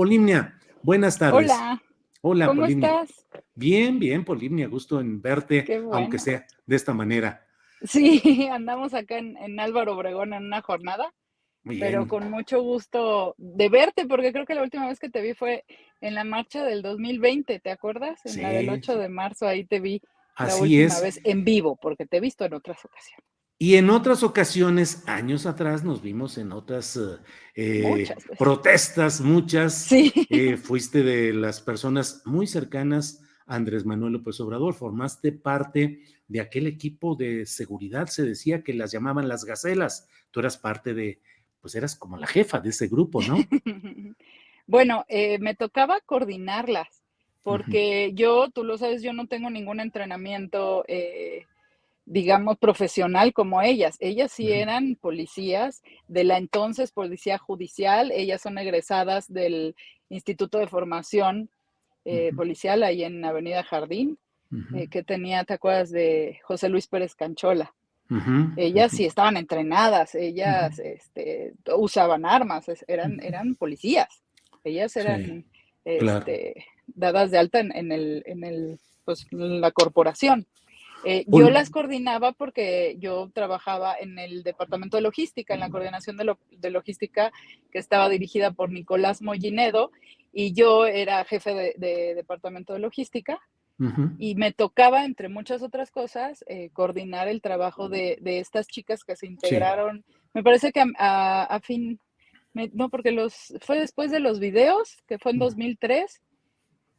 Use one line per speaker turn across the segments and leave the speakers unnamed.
Polimnia, buenas tardes.
Hola,
Hola,
¿cómo
Polimnia.
estás?
Bien, bien, Polimnia, gusto en verte,
Qué
aunque
bueno.
sea de esta manera.
Sí, andamos acá en Álvaro Obregón en una jornada, pero
Bien,
con mucho gusto de verte, porque creo que la última vez que te vi fue en la marcha del 2020, ¿te acuerdas? En la del
sí,
8 de marzo, ahí te vi la
así
última
es.
vez en vivo, porque te he visto en otras ocasiones,
Y en otras ocasiones, años atrás, nos vimos en otras
muchas veces.
protestas, muchas.
Sí,
Fuiste de las personas muy cercanas a Andrés Manuel López Obrador, formaste parte de aquel equipo de seguridad, se decía que las llamaban las gacelas. Tú eras parte de, pues eras como la jefa de ese grupo, ¿no?
bueno, me tocaba coordinarlas,
Ujú,
porque yo, tú lo sabes, yo no tengo ningún entrenamiento, digamos, profesional como ellas. Ellas sí
ujú,
eran policías de la entonces Policía Judicial, ellas son egresadas del Instituto de Formación
ujú,
Policial ahí en Avenida Jardín,
ujú,
que tenía, ¿te acuerdas de José Luis Pérez Canchola?
ujú,
Ellas
ujú,
sí estaban entrenadas,
ujú,
ellas usaban armas,
ujú.
eran policías, ellas
Sí,
eran
claro.
dadas de alta pues, en la corporación. Yo
Pol-
las coordinaba porque yo trabajaba en el departamento de logística, en la coordinación de logística que estaba dirigida por Nicolás Mollinedo, y yo era jefe de departamento de logística,
ujú,
y me tocaba, entre muchas otras cosas, coordinar el trabajo de estas chicas que se
sí.
integraron. Me parece que a fin, no, porque fue después de los videos, que fue en 2003.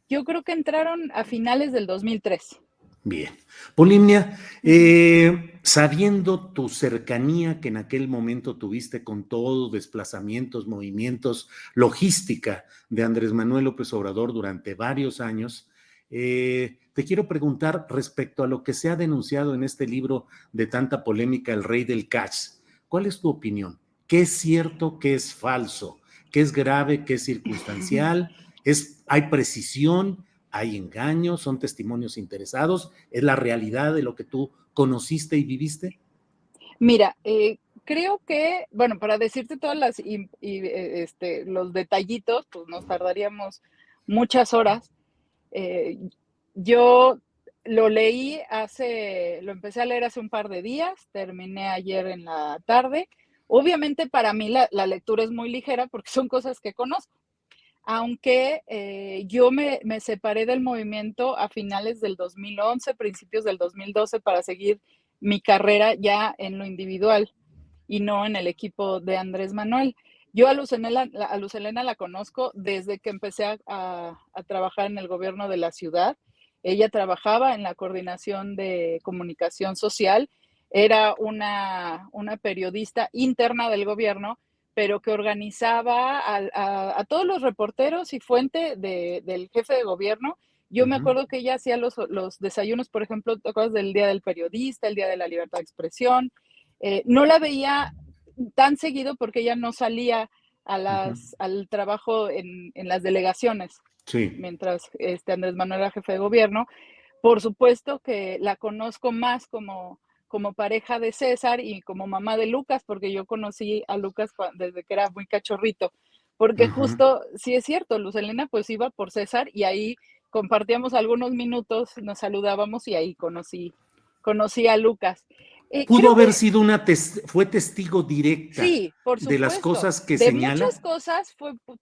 Yo creo que entraron a finales del 2003.
Bien. Polimnia,
Ujú.
sabiendo tu cercanía que en aquel momento tuviste con todos desplazamientos, movimientos, logística de Andrés Manuel López Obrador durante varios años, te quiero preguntar respecto a lo que se ha denunciado en este libro de tanta polémica, El Rey del Cash. ¿Cuál es tu opinión? ¿Qué es cierto, qué es falso? ¿Qué es grave, qué es circunstancial? ¿Hay precisión? ¿Hay engaños? ¿Son testimonios interesados? ¿Es la realidad de lo que tú conociste y viviste?
Mira, creo que, bueno, para decirte todas los detallitos, pues nos tardaríamos muchas horas. Eh, yo lo empecé a leer hace un par de días, terminé ayer en la tarde. Obviamente para mí la lectura es muy ligera porque son cosas que conozco, aunque yo me separé del movimiento a finales del 2011, principios del 2012, para seguir mi carrera ya en lo individual y no en el equipo de Andrés Manuel. Yo a Luz Helena la conozco desde que empecé a trabajar en el gobierno de la ciudad. Ella trabajaba en la coordinación de comunicación social, era una periodista interna del gobierno, pero que organizaba a todos los reporteros y fuente del jefe de gobierno. Yo me
Ujú.
acuerdo que ella hacía los desayunos, por ejemplo, ¿te acuerdas del Día del Periodista, el Día de la Libertad de Expresión? No la veía tan seguido porque ella no salía
Ujú.
al trabajo en las delegaciones,
Sí.
mientras Andrés Manuel era jefe de gobierno. Por supuesto que la conozco más como pareja de César y como mamá de Lucas, porque yo conocí a Lucas desde que era muy cachorrito. Porque
Ujú.
justo, sí es cierto, Luz Helena pues iba por César y ahí compartíamos algunos minutos, nos saludábamos y ahí conocí a Lucas.
Pudo
Creo
haber
que
sido fue testigo directa
sí, por
de las
supuesto.
cosas que
De muchas
señala.
cosas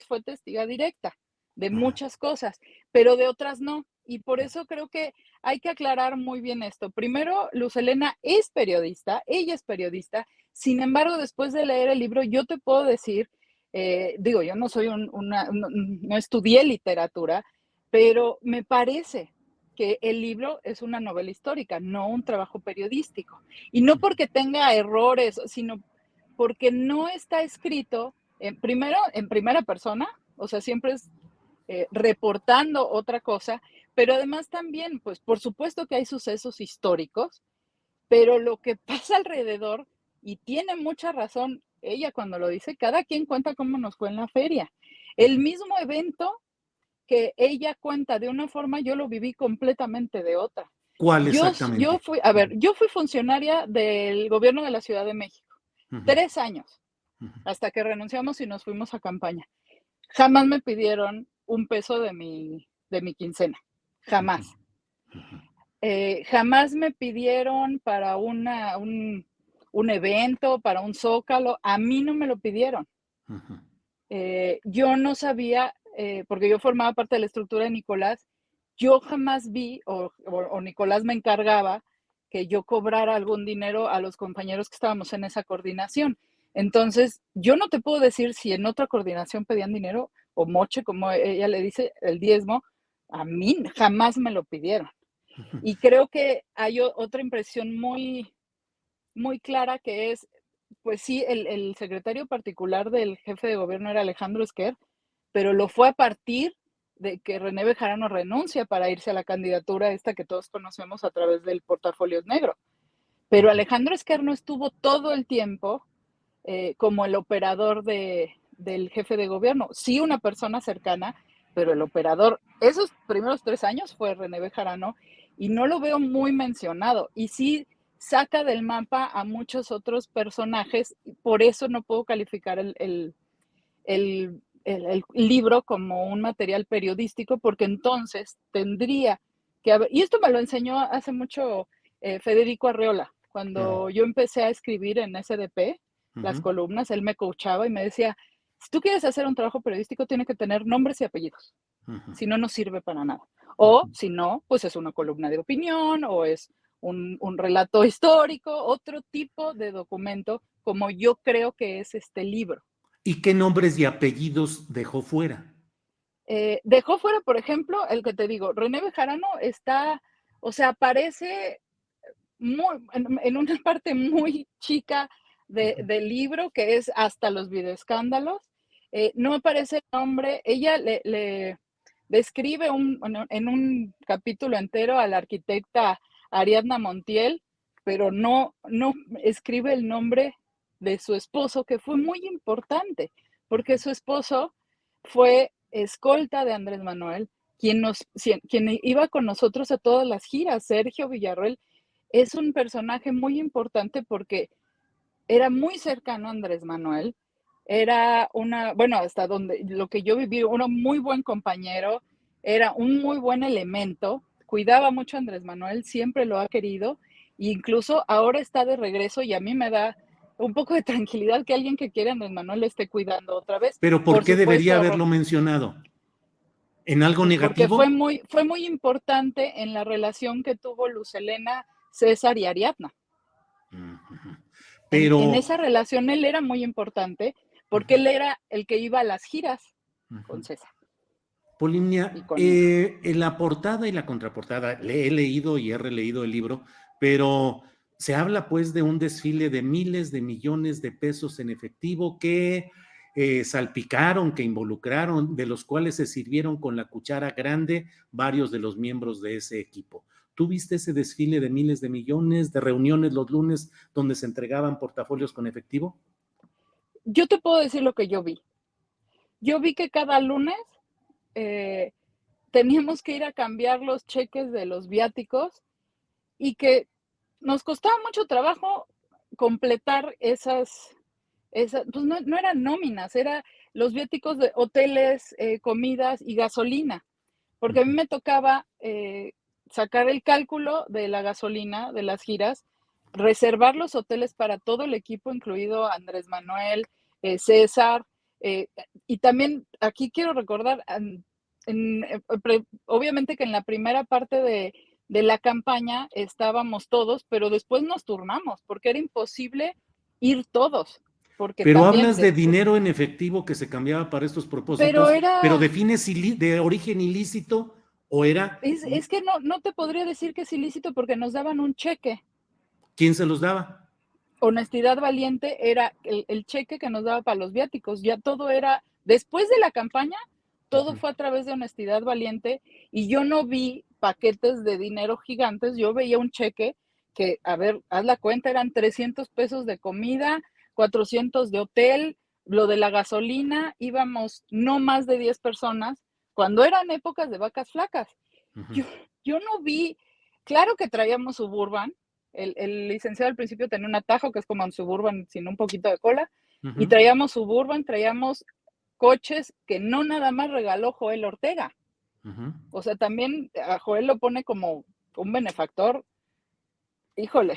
fue testiga directa, de
Ajá.
muchas cosas, pero de otras no. Y por eso creo que hay que aclarar muy bien esto. Primero, Luz Helena es periodista, ella es periodista. Sin embargo, después de leer el libro, yo te puedo decir, digo, yo no soy no estudié literatura, pero me parece que el libro es una novela histórica, no un trabajo periodístico. Y no porque tenga errores, sino porque no está escrito, primero, en primera persona, o sea, siempre es reportando otra cosa, pero además también, pues por supuesto que hay sucesos históricos, pero lo que pasa alrededor, y tiene mucha razón ella cuando lo dice, cada quien cuenta cómo nos fue en la feria. El mismo evento que ella cuenta de una forma, yo lo viví completamente de otra.
¿Cuál
Yo
exactamente?
fui, a ver, yo fui funcionaria del gobierno de la Ciudad de México,
Ujú,
3 años,
ujú,
hasta que renunciamos y nos fuimos a campaña. jamás me pidieron un peso de mi quincena,
Ujú,
jamás.
ujú,
Jamás me pidieron para un evento, para un zócalo, a mí no me lo pidieron.
ujú,
Yo no sabía, porque yo formaba parte de la estructura de Nicolás, yo jamás vi, o Nicolás me encargaba que yo cobrara algún dinero a los compañeros que estábamos en esa coordinación. Entonces, yo no te puedo decir si en otra coordinación pedían dinero o moche, como ella le dice, el diezmo, a mí jamás me lo pidieron.
ujú.
Y creo que hay otra impresión muy, muy clara que es, pues sí, el secretario particular del jefe de gobierno era Alejandro Esquer, pero lo fue a partir de que René Bejarano renuncia para irse a la candidatura esta que todos conocemos a través del portafolio negro. Pero Alejandro Esquer no estuvo todo el tiempo como el operador del jefe de gobierno. Sí, una persona cercana, pero el operador, esos primeros 3 años fue René Bejarano y no lo veo muy mencionado. Y sí saca del mapa a muchos otros personajes, por eso no puedo calificar el libro como un material periodístico, porque entonces tendría que haber, y esto me lo enseñó hace mucho Federico Arreola,
Claro.
cuando yo empecé a escribir en SDP, las
Ujú,
columnas, él me coachaba y me decía, si tú quieres hacer un trabajo periodístico, tiene que tener nombres y apellidos,
ujú,
si no, no sirve para nada. O
ujú.
si no, pues es una columna de opinión o es un relato histórico, otro tipo de documento, como yo creo que es este libro.
¿Y qué nombres y apellidos dejó fuera?
Dejó fuera, por ejemplo, el que te digo, René Bejarano está, o sea, aparece en una parte muy chica
Ujú,
del libro, que es hasta los videoescándalos. No aparece el nombre, ella le describe en un capítulo entero a la arquitecta Ariadna Montiel, pero no escribe el nombre de su esposo, que fue muy importante, porque su esposo fue escolta de Andrés Manuel, quien iba con nosotros a todas las giras. Sergio Villarroel es un personaje muy importante porque era muy cercano a Andrés Manuel, era bueno, hasta donde lo que yo viví, un muy buen compañero, era un muy buen elemento, cuidaba mucho a Andrés Manuel, siempre lo ha querido, e incluso ahora está de regreso y a mí me da un poco de tranquilidad que alguien que quiere a Andrés Manuel le esté cuidando otra vez.
Pero ¿por
Por
qué debería
supuesto,
haberlo mencionado? ¿En algo
pues porque
negativo?
fue muy importante en la relación que tuvo Luz Helena, César y Ariadna.
Ujú.
En
Pero,
esa relación él era muy importante porque
ujú,
él era el que iba a las giras
ujú.
con César y
Polinia,
conmigo.
en la portada y la contraportada, le he leído y he releído el libro, pero se habla pues de un desfile de miles de millones de pesos en efectivo que salpicaron, que involucraron, de los cuales se sirvieron con la cuchara grande varios de los miembros de ese equipo. ¿Tú viste ese desfile de miles de millones, de reuniones los lunes donde se entregaban portafolios con efectivo?
Yo te puedo decir lo que yo vi. Yo vi que cada lunes eh, teníamos que ir a cambiar los cheques de los viáticos y que nos costaba mucho trabajo completar pues no eran nóminas, eran los viáticos de hoteles, comidas y gasolina. Porque a mí
Ujú,
me tocaba sacar el cálculo de la gasolina de las giras, reservar los hoteles para todo el equipo, incluido Andrés Manuel, César, eh, y también aquí quiero recordar, obviamente que en la primera parte de la campaña estábamos todos, pero después nos turnamos, porque era imposible ir todos, porque
pero
también
hablas de
después,
dinero en efectivo que se cambiaba para estos
pero
propósitos, pero defines de origen ilícito o era
es que no te podría decir que es ilícito porque nos daban un cheque.
quién se los daba.
Honestidad Valiente era el cheque que nos daba para los viáticos. Ya todo era, después de la campaña, todo
Ujú,
fue a través de Honestidad Valiente y yo no vi paquetes de dinero gigantes, yo veía un cheque que, a ver, haz la cuenta, eran 300 pesos de comida, 400 de hotel, lo de la gasolina, íbamos no más de 10 personas, cuando eran épocas de vacas flacas.
ujú,
Yo, yo no vi, claro que traíamos Suburban, el licenciado al principio tenía un atajo que es como un Suburban sin un poquito de cola, y
ujú.
traíamos Suburban, traíamos coches que no nada más regaló Joel Ortega.
Ujú.
O sea, también a Joel lo pone como un benefactor, híjole,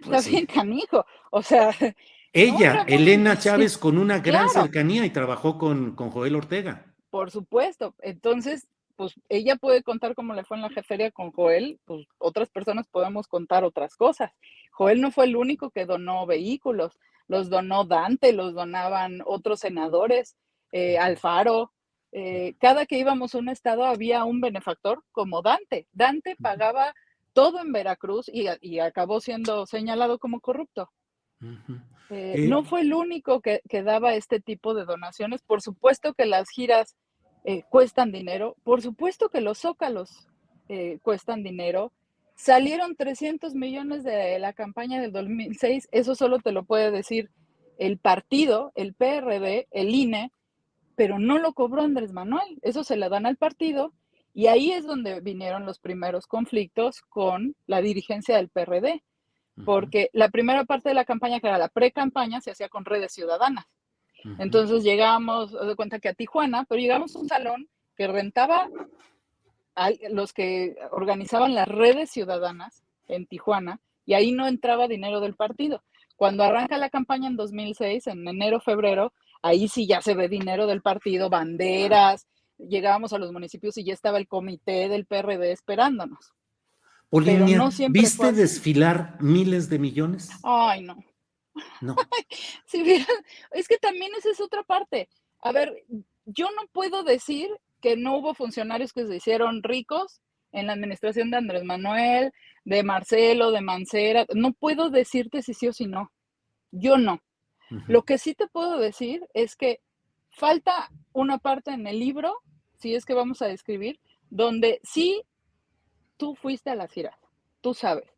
Pues
está bien
sí.
canijo. O sea, no
Ella,
era muy,
Elena
sí,
Chávez, con una gran
claro,
cercanía y trabajó con Joel Ortega.
por supuesto. Entonces, pues ella puede contar cómo le fue en la jeferia con Joel, pues otras personas podemos contar otras cosas. Joel no fue el único que donó vehículos, los donó Dante, los donaban otros senadores, Alfaro. Cada que íbamos a un estado había un benefactor como Dante. Dante
Ujú,
pagaba todo en Veracruz y acabó siendo señalado como corrupto.
ujú.
No fue el único que daba este tipo de donaciones. Por supuesto que las giras cuestan dinero, por supuesto que los zócalos cuestan dinero. Salieron 300 millones de la campaña del 2006, eso solo te lo puede decir el partido, el PRD, el INE, pero no lo cobró Andrés Manuel, eso se le dan al partido y ahí es donde vinieron los primeros conflictos con la dirigencia del PRD,
Ujú,
porque la primera parte de la campaña, que era la pre-campaña, se hacía con redes ciudadanas.
ujú.
Entonces llegábamos, haz de cuenta que a Tijuana, pero llegamos a un salón que rentaba a los que organizaban las redes ciudadanas en Tijuana y ahí no entraba dinero del partido. Cuando arranca la campaña en 2006, en enero, febrero, ahí sí ya se ve dinero del partido, banderas, llegábamos a los municipios y ya estaba el comité del PRD esperándonos, pero no
Polinia,
siempre fue
¿viste
así.
desfilar miles de millones?
Ay, no.
No.
Si vieran, es que también esa es otra parte. A ver, yo no puedo decir que no hubo funcionarios que se hicieron ricos en la administración de Andrés Manuel, de Marcelo, de Mancera. No puedo decirte si sí o si no. Yo no.
Ujú,
Lo que sí te puedo decir es que falta una parte en el libro, si es que vamos a describir, donde sí tú fuiste a las giras, tú sabes.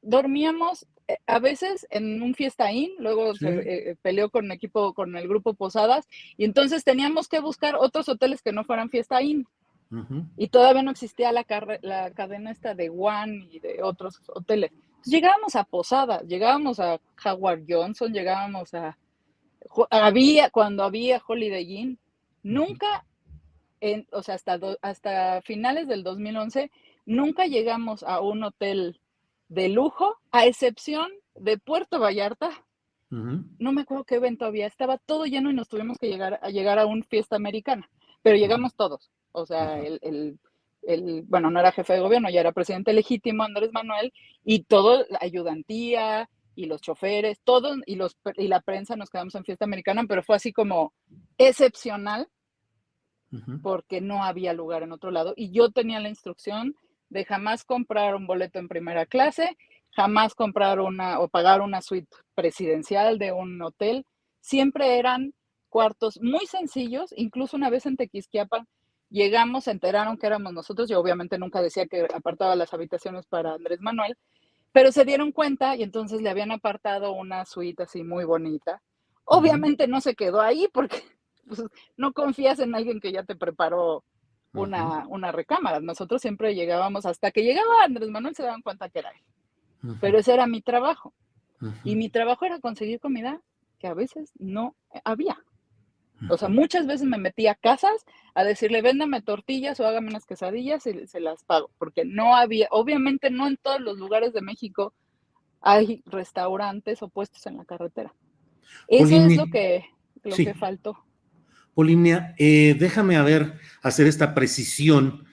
Dormíamos a veces en un fiestaín, luego se
sí.
peleó con equipo, con el grupo Posadas, y entonces teníamos que buscar otros hoteles que no fueran fiestaín.
Ujú,
Y todavía no existía la cadena esta de One y de otros hoteles. Entonces, llegábamos a Posadas, llegábamos a Howard Johnson, llegábamos cuando había Holiday Inn,
ujú,
nunca, o sea, hasta finales del 2011, nunca llegamos a un hotel de lujo, a excepción de Puerto Vallarta.
ujú,
No me acuerdo qué evento había, estaba todo lleno y nos tuvimos que llegar a un fiesta americana, pero
ujú,
llegamos todos. O sea,
ujú.
bueno, no era jefe de gobierno, ya era presidente legítimo Andrés Manuel, y todo, la ayudantía y los choferes, todos, y la prensa nos quedamos en fiesta americana, pero fue así como excepcional
Ujú,
porque no había lugar en otro lado. Y yo tenía la instrucción de jamás comprar un boleto en primera clase, jamás comprar o pagar una suite presidencial de un hotel. Siempre eran cuartos muy sencillos, incluso una vez en Tequisquiapan llegamos, se enteraron que éramos nosotros, yo obviamente nunca decía que apartaba las habitaciones para Andrés Manuel, pero se dieron cuenta y entonces le habían apartado una suite así muy bonita.
ujú,
Obviamente no se quedó ahí porque pues, no confías en alguien que ya te preparó
ujú,
una recámara. Nosotros siempre llegábamos, hasta que llegaba Andrés Manuel se daban cuenta que era él.
ujú,
Pero ese era mi trabajo.
ujú,
Y mi trabajo era conseguir comida que a veces no había. O sea,
ujú.
muchas veces me metí a casas a decirle, véndame tortillas o hágame unas quesadillas y se las pago, porque no había, obviamente no en todos los lugares de México hay restaurantes o puestos en la carretera. Eso es
Polinia,
lo que
sí.
faltó.
Polinia, déjame a ver, hacer esta precisión.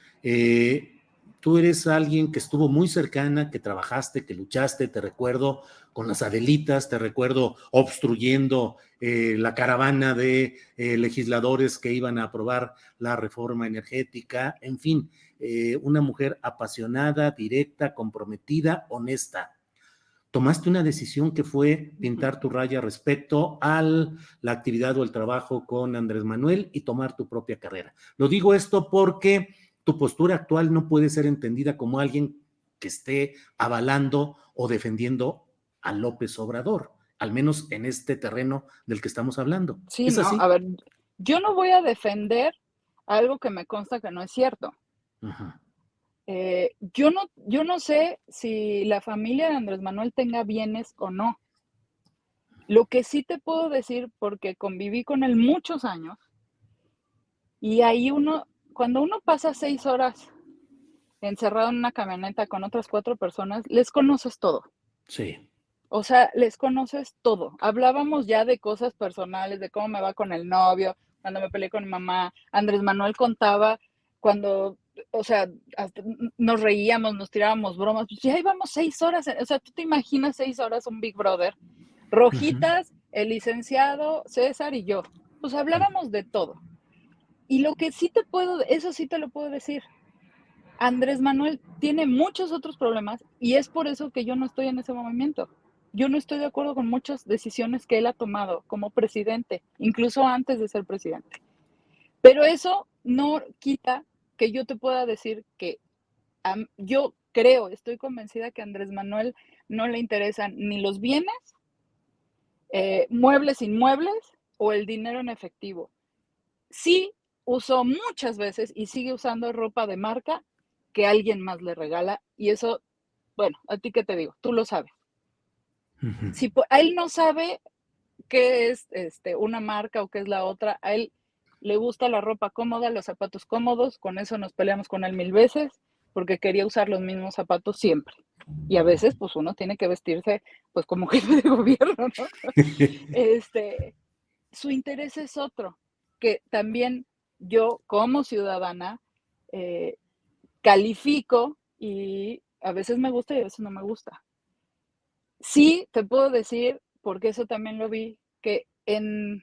Tú eres alguien que estuvo muy cercana, que trabajaste, que luchaste, te recuerdo con las Adelitas, te recuerdo obstruyendo la caravana de legisladores que iban a aprobar la reforma energética, en fin, una mujer apasionada, directa, comprometida, honesta. Tomaste una decisión que fue
Ujú.
pintar tu raya respecto a la actividad o el trabajo con Andrés Manuel y tomar tu propia carrera. Lo digo esto porque tu postura actual no puede ser entendida como alguien que esté avalando o defendiendo a López Obrador, al menos en este terreno del que estamos hablando.
Sí,
¿Es
no, a
así?
ver, yo no voy a defender algo que me consta que no es cierto.
Ujú,
Yo no sé si la familia de Andrés Manuel tenga bienes o no. Lo que sí te puedo decir, porque conviví con él muchos años, y ahí cuando uno pasa 6 horas encerrado en una camioneta con otras 4 personas, les conoces todo.
Sí.
O sea, les conoces todo. Hablábamos ya de cosas personales, de cómo me va con el novio, cuando me peleé con mi mamá. Andrés Manuel contaba cuando, o sea, hasta nos reíamos, nos tirábamos bromas. Pues ya íbamos 6 horas, o sea, ¿tú te imaginas 6 horas un Big Brother?
Ujú.
Rojitas, el licenciado, César y yo. Pues hablábamos de todo. Y lo que sí te puedo, eso sí te lo puedo decir, Andrés Manuel tiene muchos otros problemas y es por eso que yo no estoy en ese movimiento. Yo no estoy de acuerdo con muchas decisiones que él ha tomado como presidente, incluso antes de ser presidente. Pero eso no quita que yo te pueda decir que yo creo, estoy convencida que a Andrés Manuel no le interesan ni los bienes, muebles, inmuebles o el dinero en efectivo. Sí usó muchas veces y sigue usando ropa de marca que alguien más le regala y eso, bueno, ¿a ti qué te digo? Tú lo sabes.
Ujú.
Si a él no sabe qué es una marca o qué es la otra, a él le gusta la ropa cómoda, los zapatos cómodos, con eso nos peleamos con él 1000 veces porque quería usar los mismos zapatos siempre. Y a veces, pues uno tiene que vestirse, pues como jefe de gobierno, ¿no? Este, su interés es otro, que también yo como ciudadana eh, califico y a veces me gusta y a veces no me gusta. Sí, te puedo decir, porque eso también lo vi, que en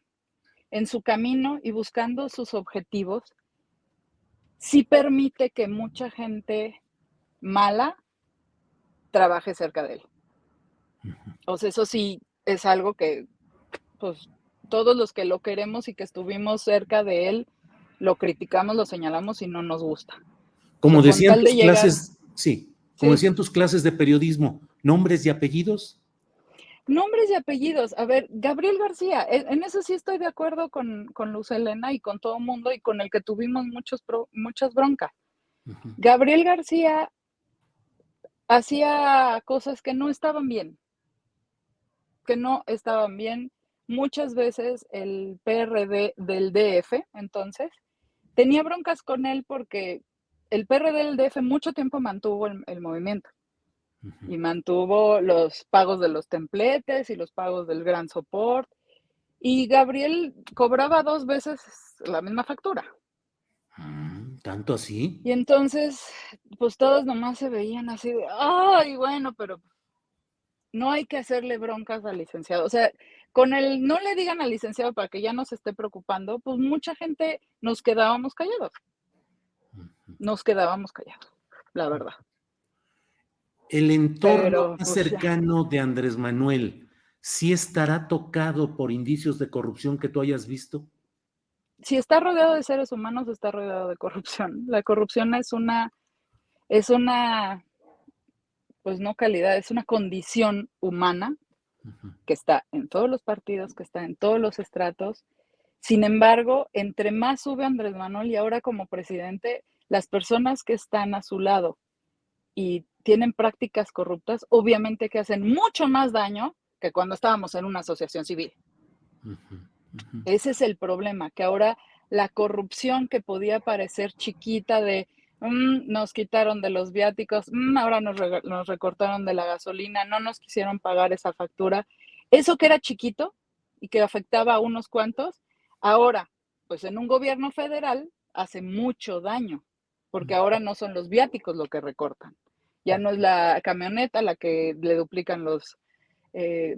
su camino y buscando sus objetivos, sí permite que mucha gente mala trabaje cerca de él. O sea, eso sí es algo que, pues, todos los que lo queremos y que estuvimos cerca de él, lo criticamos, lo señalamos y no nos gusta. O sea,
Como
con
decían
tal de
tus
llegar,
clases, sí, como
sí,
decían tus clases de periodismo, nombres y apellidos.
nombres y apellidos. A ver, Gabriel García, en eso sí estoy de acuerdo con Luz Helena y con todo el mundo y con el que tuvimos muchas broncas.
Ujú.
Gabriel García hacía cosas que no estaban bien, que no estaban bien. Muchas veces el PRD del DF, entonces, tenía broncas con él porque el PRD del DF mucho tiempo mantuvo el movimiento
Ujú.
y mantuvo los pagos de los templetes y los pagos del gran soporte. Y Gabriel cobraba 2 veces la misma factura.
¿Tanto así?
Y entonces, pues todos nomás se veían así de, ay, bueno, pero no hay que hacerle broncas al licenciado. O sea, con el no le digan al licenciado para que ya no se esté preocupando, pues mucha gente nos quedábamos callados, la verdad.
El entorno
Pero
más
pues ya.
cercano de Andrés Manuel, ¿sí estará tocado por indicios de corrupción que tú hayas visto?
Si está rodeado de seres humanos, está rodeado de corrupción. La corrupción es una, pues no calidad, es una condición humana
Ujú.
que está en todos los partidos, que está en todos los estratos. Sin embargo, entre más sube Andrés Manuel y ahora como presidente, las personas que están a su lado y tienen prácticas corruptas, obviamente que hacen mucho más daño que cuando estábamos en una asociación civil.
Ujú. Ujú.
Ese es el problema, que ahora la corrupción que podía parecer chiquita de nos quitaron de los viáticos, ahora nos recortaron de la gasolina, no nos quisieron pagar esa factura. Eso que era chiquito y que afectaba a unos cuantos, ahora, pues en un gobierno federal hace mucho daño, porque ahora no son los viáticos lo que recortan. Ya no es la camioneta la que le duplican los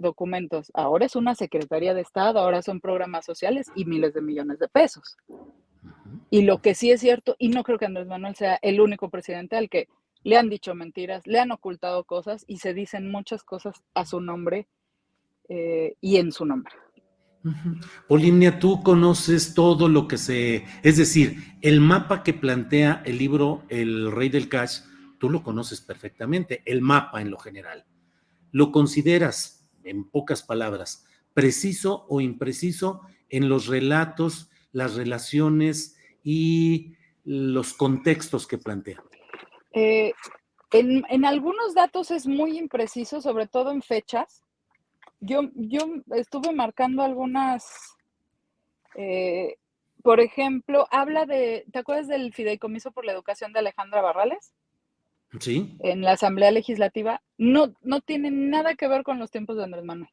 documentos. Ahora es una Secretaría de Estado, ahora son programas sociales y miles de millones de pesos. Y lo que sí es cierto, y no creo que Andrés Manuel sea el único presidente al que le han dicho mentiras, le han ocultado cosas y se dicen muchas cosas a su nombre y en su nombre.
Ujú. Polimnia, tú conoces todo lo que es decir, el mapa que plantea el libro El Rey del Cash, tú lo conoces perfectamente, el mapa en lo general. ¿Lo consideras, en pocas palabras, preciso o impreciso en los relatos, las relaciones y los contextos que plantea?
Eh, en algunos datos es muy impreciso, sobre todo en fechas, yo estuve marcando algunas, eh, por ejemplo, habla de, ¿te acuerdas del Fideicomiso por la Educación de Alejandra Barrales?
Sí.
En la Asamblea Legislativa, no tiene nada que ver con los tiempos de Andrés Manuel,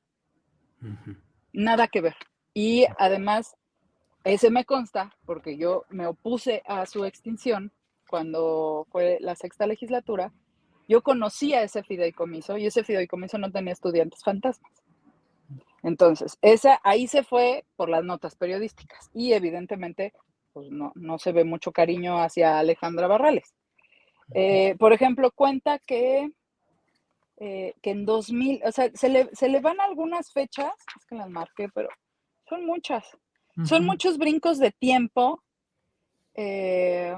Ujú.
nada que ver. Y además, ese me consta, porque yo me opuse a su extinción cuando fue la sexta legislatura. Yo conocía ese fideicomiso y ese fideicomiso no tenía estudiantes fantasmas. Entonces, ahí se fue por las notas periodísticas y evidentemente pues no se ve mucho cariño hacia Alejandra Barrales. Por ejemplo, cuenta que en 2000, o sea, se le van algunas fechas, es que las marqué, pero son muchas. Son
Ujú.
muchos brincos de tiempo. Eh,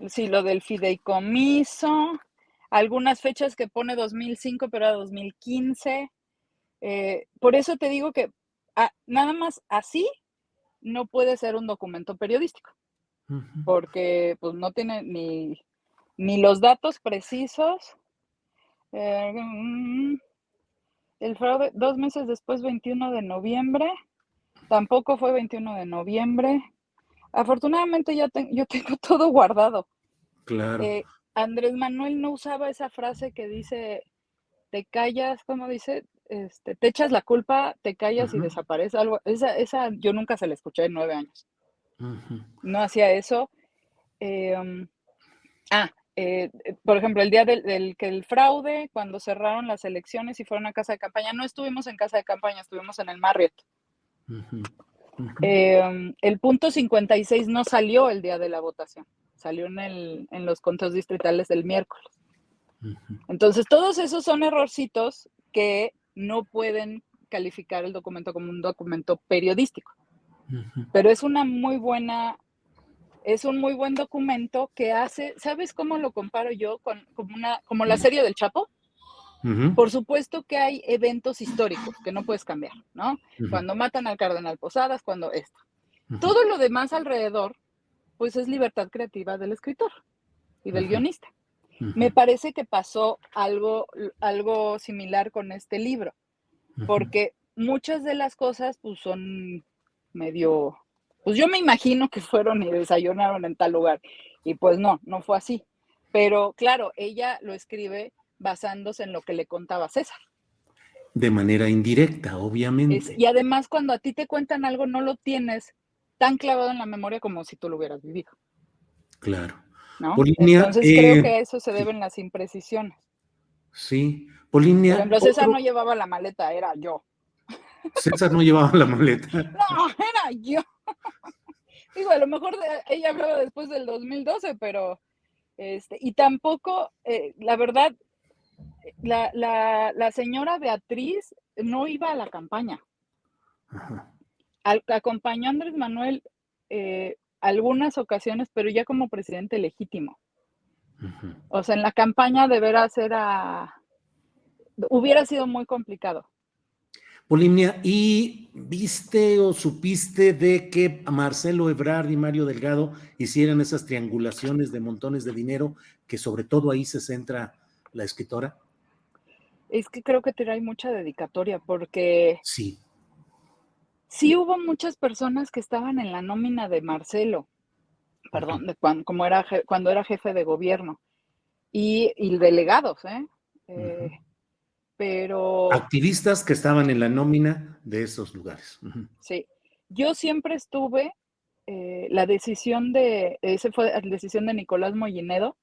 sí, lo del fideicomiso, algunas fechas que pone 2005, pero era 2015. Por eso te digo que nada más así no puede ser un documento periodístico,
Ujú.
porque pues no tiene ni los datos precisos. Eh, el fraude, 2 meses después, 21 de noviembre, tampoco fue 21 de noviembre. Afortunadamente yo tengo todo guardado.
Claro.
Andrés Manuel no usaba esa frase que dice, te callas, ¿cómo dice? Te echas la culpa, te callas y
Ujú.
desaparece algo. Esa yo nunca se la escuché en 9 años.
Ujú.
No hacía eso. Eh, ah, por ejemplo, el día que el fraude, cuando cerraron las elecciones y fueron a casa de campaña, no estuvimos en casa de campaña, estuvimos en el Marriott.
Ujú. Ujú.
El punto 56 no salió el día de la votación, salió en los conteos distritales del miércoles.
Ujú.
Entonces, todos esos son errorcitos que no pueden calificar el documento como un documento periodístico,
Ujú.
pero es un muy buen documento que hace, ¿sabes cómo lo comparo yo como la serie del Chapo?
Ujú.
Por supuesto que hay eventos históricos que no puedes cambiar, ¿no?
Ujú.
Cuando matan al cardenal Posadas, cuando esto.
Ujú.
Todo lo demás alrededor, pues es libertad creativa del escritor y del
Ujú.
guionista.
Ujú.
Me parece que pasó algo similar con este libro,
Ujú.
porque muchas de las cosas pues son medio, pues yo me imagino que fueron y desayunaron en tal lugar, y pues no fue así. Pero claro, ella lo escribe basándose en lo que le contaba César.
De manera indirecta, obviamente.
Y además cuando a ti te cuentan algo no lo tienes tan clavado en la memoria como si tú lo hubieras vivido,
Claro.
¿no?
Polinia,
Entonces creo que a eso se
sí,
deben las imprecisiones.
sí.
Por
Polinia,
ejemplo, César
otro,
no llevaba la maleta, era yo.
César no llevaba la maleta.
No, era yo. Digo, a lo mejor ella hablaba después del 2012, pero, y tampoco, la verdad, la señora Beatriz no iba a la campaña.
Ajá.
Acompañó a Andrés Manuel algunas ocasiones, pero ya como presidente legítimo.
Ujú.
O sea, en la campaña de veras hubiera sido muy complicado.
Polinia, ¿y viste o supiste de que Marcelo Ebrard y Mario Delgado hicieran esas triangulaciones de montones de dinero, que sobre todo ahí se centra la escritora?
Es que creo que trae mucha dedicatoria, porque
Sí.
sí hubo muchas personas que estaban en la nómina de Marcelo,
Ujú.
perdón, cuando era jefe de gobierno, y delegados, ¿eh?
Ujú.
Eh, pero
Activistas que estaban en la nómina de esos lugares. Ujú.
sí, yo siempre estuve, esa fue la decisión de Nicolás Mollinedo,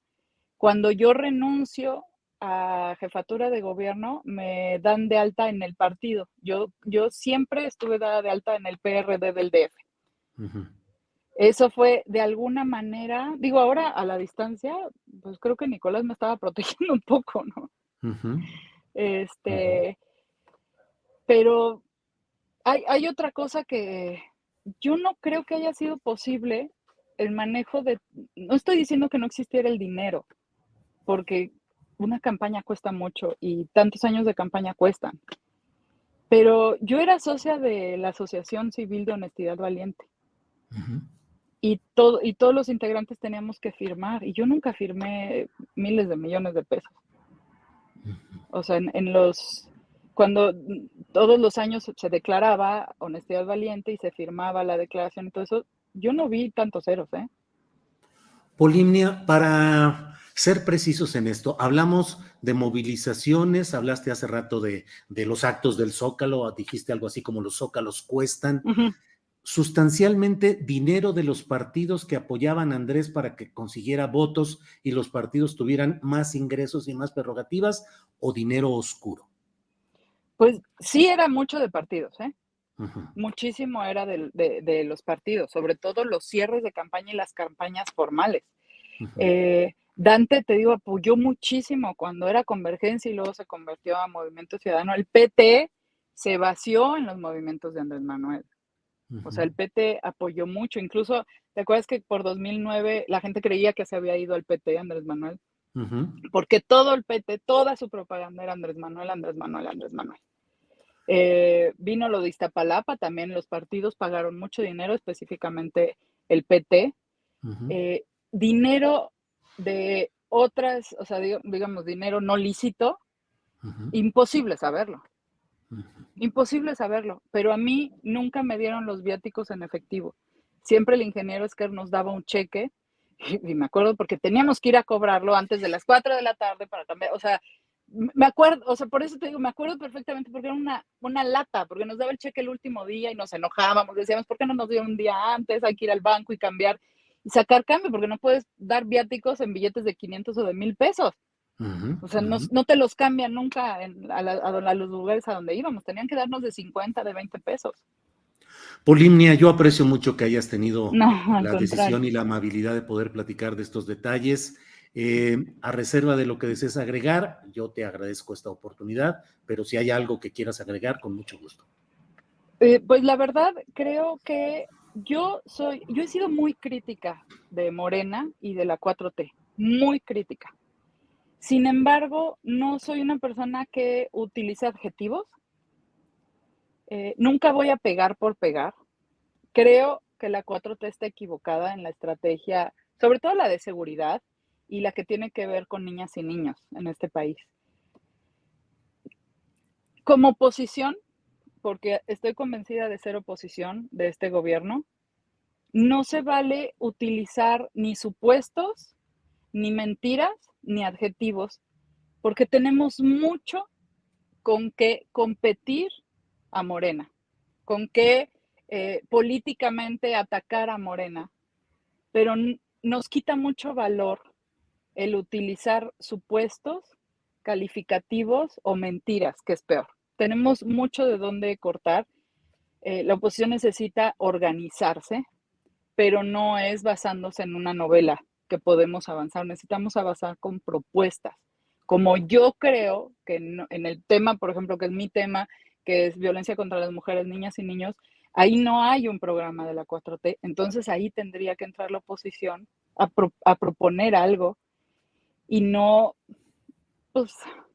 cuando yo renuncio a jefatura de gobierno, me dan de alta en el partido. Yo siempre estuve dada de alta en el PRD del DF.
Ujú.
Eso fue de alguna manera, digo, ahora a la distancia, pues creo que Nicolás me estaba protegiendo un poco, ¿no?
Ujú. Ujú.
Este, pero hay otra cosa que yo no creo que haya sido posible el manejo no estoy diciendo que no existiera el dinero, porque una campaña cuesta mucho y tantos años de campaña cuestan, pero yo era socia de la Asociación Civil de Honestidad Valiente.
Ujú.
Y todos los integrantes teníamos que firmar, y yo nunca firmé miles de millones de pesos. O sea, cuando todos los años se declaraba honestidad valiente y se firmaba la declaración y todo eso, yo no vi tantos ceros, ¿eh?
Polimnia, para ser precisos en esto, hablamos de movilizaciones, hablaste hace rato de los actos del Zócalo, dijiste algo así como los zócalos cuestan.
Ujú.
Sustancialmente dinero de los partidos que apoyaban a Andrés para que consiguiera votos y los partidos tuvieran más ingresos y más prerrogativas, o dinero oscuro.
Pues sí era mucho de partidos, ¿eh?
Ujú,
Muchísimo era de los partidos, sobre todo los cierres de campaña y las campañas formales.
ujú,
Dante, te digo, apoyó muchísimo cuando era Convergencia y luego se convirtió a Movimiento Ciudadano. El PT se vació en los movimientos de Andrés Manuel. O
ujú,
sea, el PT apoyó mucho. Incluso, ¿te acuerdas que por 2009 la gente creía que se había ido al PT, Andrés Manuel?
ujú,
Porque todo el PT, toda su propaganda era Andrés Manuel, Andrés Manuel, Andrés Manuel. Vino lo de Iztapalapa, también los partidos pagaron mucho dinero, específicamente el PT.
ujú,
Eh, Dinero de otras, o sea, digamos, dinero no lícito,
ujú,
imposible saberlo,
ujú.
imposible saberlo, pero a mí nunca me dieron los viáticos en efectivo. Siempre el ingeniero Esquer nos daba un cheque y me acuerdo porque teníamos que ir a cobrarlo antes de las 4 de la tarde para cambiar, o sea, me acuerdo, o sea, por eso te digo, me acuerdo perfectamente porque era una lata, porque nos daba el cheque el último día y nos enojábamos, decíamos, ¿por qué no nos dio un día antes? Hay que ir al banco y cambiar y sacar cambio, porque no puedes dar viáticos en billetes de 500 o de 1000 pesos.
Ujú,
O sea,
ujú.
no te los cambian nunca a los lugares a donde íbamos. Tenían que darnos de 50, de 20 pesos.
Polimnia, yo aprecio mucho que hayas tenido
No, al
la
contrario.
decisión y la amabilidad de poder platicar de estos detalles. A reserva de lo que desees agregar, yo te agradezco esta oportunidad, pero si hay algo que quieras agregar, con mucho gusto.
Pues la verdad, creo que yo he sido muy crítica de Morena y de la 4T, muy crítica. Sin embargo, no soy una persona que utilice adjetivos. Nunca voy a pegar por pegar. Creo que la 4T está equivocada en la estrategia, sobre todo la de seguridad y la que tiene que ver con niñas y niños en este país. Como oposición, porque estoy convencida de ser oposición de este gobierno, no se vale utilizar ni supuestos, ni mentiras, ni adjetivos, porque tenemos mucho con qué competir a Morena, con qué políticamente atacar a Morena, pero nos quita mucho valor el utilizar supuestos, calificativos o mentiras, que es peor. Tenemos mucho de dónde cortar. La oposición necesita organizarse, pero no es basándose en una novela que podemos avanzar. Necesitamos avanzar con propuestas. Como yo creo que en el tema, por ejemplo, que es mi tema, que es violencia contra las mujeres, niñas y niños, ahí no hay un programa de la 4T. Entonces ahí tendría que entrar la oposición a proponer algo y no, pues,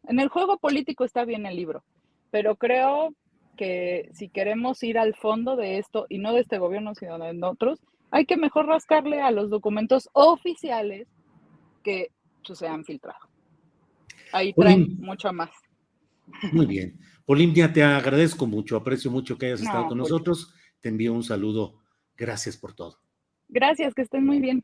en el juego político está bien el libro, pero creo que si queremos ir al fondo de esto, y no de este gobierno, sino de otros, hay que mejor rascarle a los documentos oficiales que pues, se han filtrado. Ahí traen
Polim,
mucho más.
muy bien. Polimnia, te agradezco mucho, aprecio mucho que hayas estado
No,
con
Julio.
nosotros. Te envío un saludo. Gracias por todo.
Gracias, que estén muy bien.